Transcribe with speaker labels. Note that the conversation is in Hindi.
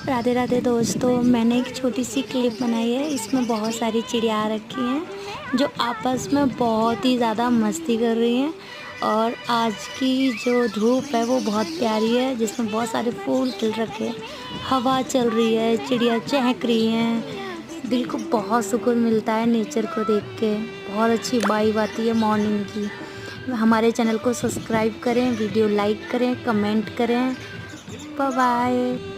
Speaker 1: राधे राधे दोस्तों, मैंने एक छोटी सी क्लिप बनाई है। इसमें बहुत सारी चिड़िया रखी हैं जो आपस में बहुत ही ज़्यादा मस्ती कर रही हैं। और आज की जो धूप है वो बहुत प्यारी है, जिसमें बहुत सारे फूल खिल रखे हैं, हवा चल रही है, चिड़िया चहक रही हैं। दिल को बहुत सुकून मिलता है नेचर को देख के। बहुत अच्छी वाइब आती है मॉर्निंग की। हमारे चैनल को सब्सक्राइब करें, वीडियो लाइक करें, कमेंट करें। Bye bye.